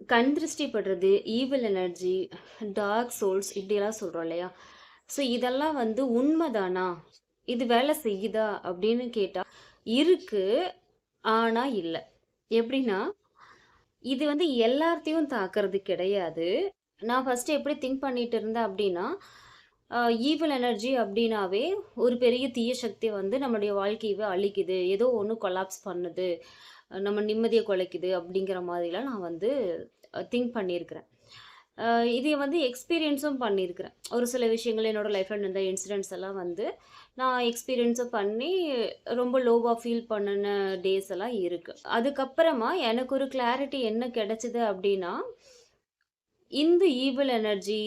கண் திருஷ்டி படுறது, ஈவில் எனர்ஜி, டார்க் சோல்ஸ் இப்படியெல்லாம் சொல்றோம் இல்லையா? ஸோ இதெல்லாம் வந்து உண்மைதானா? இது வேலை செய்யுதா? அப்படின்னு கேட்டா, இருக்கு. ஆனா இல்ல. எப்படின்னா, இது வந்து எல்லாத்தையும் தாக்குறது கிடையாது. நான் ஃபர்ஸ்ட்டு எப்படி திங்க் பண்ணிட்டு இருந்தேன் அப்படின்னா, ஈவில் எனர்ஜி அப்படின்னாவே, ஒரு பெரிய தீய சக்தி வந்து நம்மளுடைய வாழ்க்கையவே அழிக்குது. ஏதோ ஒண்ணு கொலாப்ஸ் பண்ணுது. நம்ம நிம்மதிய குலைக்குது அப்படிங்கிற மாதிரிலாம் நான் வந்து திங்க் பண்ணியிருக்கிறேன். அ இதை வந்து எக்ஸ்பீரியன்ஸும் பண்ணியிருக்கிறேன். ஒரு சில விஷயங்கள் என்னோட லைஃப்ல நடந்த இன்சிடென்ட்ஸ் எல்லாம் வந்து நான் எக்ஸ்பீரியன்ஸும் பண்ணி ரொம்ப லோவா ஃபீல் பண்ணுன டேஸ் எல்லாம் இருக்கு. அதுக்கப்புறமா எனக்கு ஒரு கிளாரிட்டி என்ன கிடைச்சது அப்படின்னா, இந்த ஈவில் எனர்ஜி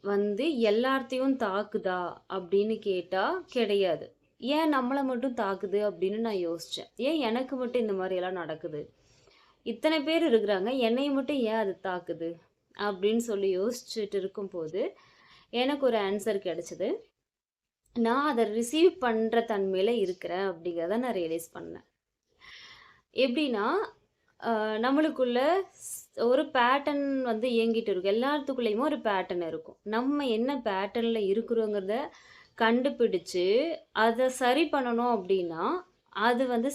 வந்து எல்லாத்தையும் தாக்குதா அப்படின்னு கேட்டா கிடையாது. ஏன் நம்மள மட்டும் தாக்குது அப்படின்னு நான் யோசிச்சேன். ஏன் எனக்கு மட்டும் இந்த மாரி எல்லாம் நடக்குது? இத்தனை பேர் இருக்கிறாங்க. என்னைய மட்டும் ஏன் அது தாக்குது? அப்படின்னு சொல்லி யோசிச்சுட்டு இருக்கும்போது, எனக்கு ஒரு ஆன்சர் கிடைச்சது. நான் அத ரிசீவ் பண்ற தன்மையில இருக்கிறேன் அப்படிங்கிறத நான் ரியலைஸ் பண்ணேன். எப்படின்னா, நம்மளுக்குள்ள ஒரு பேட்டர்ன் வந்து இயங்கிட்டு இருக்கும். எல்லாத்துக்குள்ளேயுமே ஒரு பேட்டர்ன் இருக்கும். நம்ம என்ன பேட்டர்ன்ல இருக்கிறோங்கிறத கண்டுபிடிச்சு, அத சரி பண்ணணும் அப்படின்னா, அது வந்து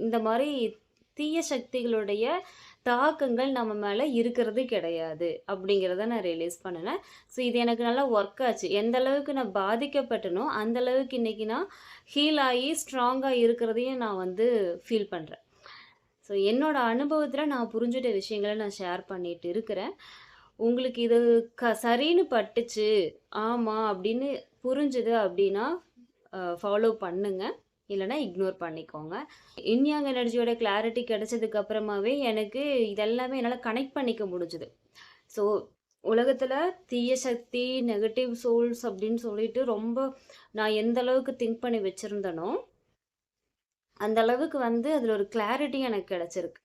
இந்த மாரி தீய சக்திகளுடைய தாக்கங்கள் நம்ம மேல இருக்கிறது கிடையாது. அப்படிங்கிறத நான் ரியலைஸ் பண்ணுனேன். ஸோ இது எனக்கு நல்லா ஒர்க் ஆச்சு. எந்த அளவுக்கு நான் பாதிக்கப்பட்டனோ, அந்த அளவுக்கு இன்னைக்கு நான் ஹீல் ஆயி ஸ்ட்ராங்கா இருக்கிறதையும் நான் வந்து ஃபீல் பண்றேன். ஸோ என்னோட அனுபவத்தில நான் புரிஞ்சுட்ட விஷயங்கள நான் ஷேர் பண்ணிட்டு இருக்கிறேன். உங்களுக்கு இது சரின்னு பட்டுச்சு, ஆமா அப்படின்னு புரிஞ்சுது அப்படின்னா, ஃபாலோ பண்ணுங்க. இல்லன்னா இக்னோர் பண்ணிக்கோங்க. இன் யாங் எனர்ஜியோட கிளாரிட்டி கிடைச்சதுக்கு அப்புறமாவே எனக்கு இதெல்லாமே என்னால கனெக்ட் பண்ணிக்க முடிஞ்சுது. ஸோ உலகத்தில தீய சக்தி, நெகட்டிவ் சோல்ஸ் அப்படின்னு சொல்லிட்டு ரொம்ப நான் எந்த அளவுக்கு திங்க் பண்ணி வச்சிருந்தனோ, அந்த அளவுக்கு வந்து அதில ஒரு கிளாரிட்டி எனக்கு கிடைச்சிருக்கு.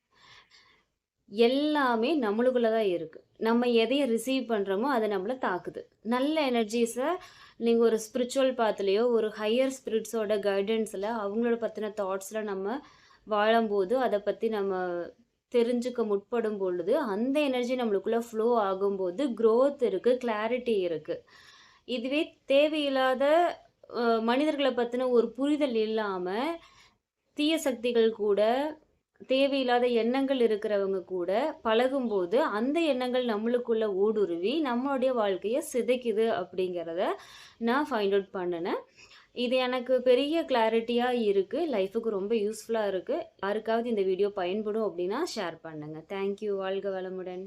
எல்லாமே நம்மளுக்குள்ள தான் இருக்கு. நம்ம எதைய ரிசீவ் பண்றோமோ, அது நம்மள தாக்குது. நல்ல எனர்ஜிஸ நீங்க ஒரு ஸ்பிரிச்சுவல் பாத்லயோ, ஒரு ஹையர் ஸ்பிரிட்ஸோட கைடன்ஸ்ல அவங்களோட பத்தின தாட்ஸ்ல நம்ம வாழும்போது, அத பத்தி நம்ம தெரிஞ்சுக்க முற்படும் பொழுது, அந்த எனர்ஜி நம்மளுக்குள்ள ஃப்ளோ ஆகும்போது, குரோத் இருக்கு, கிளாரிட்டி இருக்கு. இதுவே தேவையில்லாத மனிதர்கள பத்தின ஒரு புரிதல் இல்லாம, தீய சக்திகள் கூட தேவையில்லாத எண்ணங்கள் இருக்கிறவங்க கூட பழகும்போது, அந்த எண்ணங்கள் நம்மளுக்குள்ள ஊடுருவி, நம்மளுடைய வாழ்க்கைய சிதைக்குது அப்படிங்கிறத நான் ஃபைண்ட் அவுட் பண்ணுனேன். இது எனக்கு பெரிய கிளாரிட்டியா இருக்கு. லைஃப்‌க்கு ரொம்ப யூஸ்ஃபுல்லா இருக்கு. யாருக்காவது இந்த வீடியோ பயன்படும் அப்படின்னா ஷேர் பண்ணுங்க. Thank you. வாழ்க வளமுடன்.